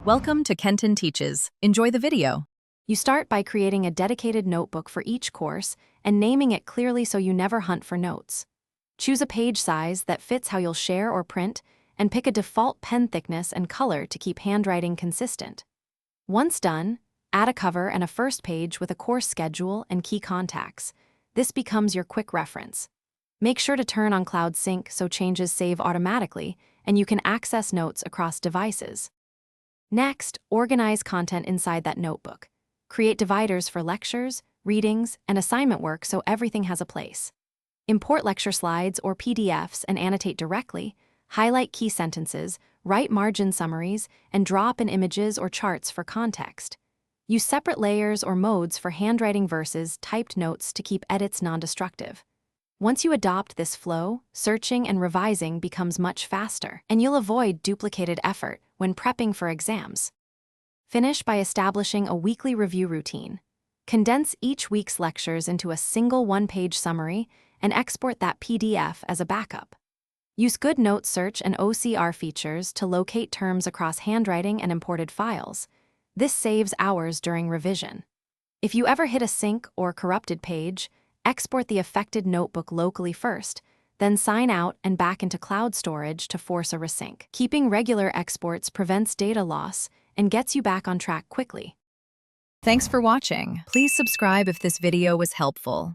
Welcome to Kenton Teaches. Enjoy the video. You start by creating a dedicated notebook for each course and naming it clearly so you never hunt for notes. Choose a page size that fits how you'll share or print, and pick a default pen thickness and color to keep handwriting consistent. Once done, add a cover and a first page with a course schedule and key contacts. This becomes your quick reference. Make sure to turn on Cloud Sync so changes save automatically and you can access notes across devices. Next, organize content inside that notebook. Create dividers for lectures, readings, and assignment work so everything has a place. Import lecture slides or PDFs and annotate directly, highlight key sentences, write margin summaries, and drop in images or charts for context. Use separate layers or modes for handwriting versus typed notes to keep edits non-destructive. Once you adopt this flow, searching and revising becomes much faster, and you'll avoid duplicated effort when prepping for exams. Finish by establishing a weekly review routine. Condense each week's lectures into a single one-page summary and export that PDF as a backup. Use GoodNotes search and OCR features to locate terms across handwriting and imported files. This saves hours during revision. If you ever hit a sync or corrupted page, export the affected notebook locally first, then sign out and back into cloud storage to force a resync. Keeping regular exports prevents data loss and gets you back on track quickly. Thanks for watching. Please subscribe if this video was helpful.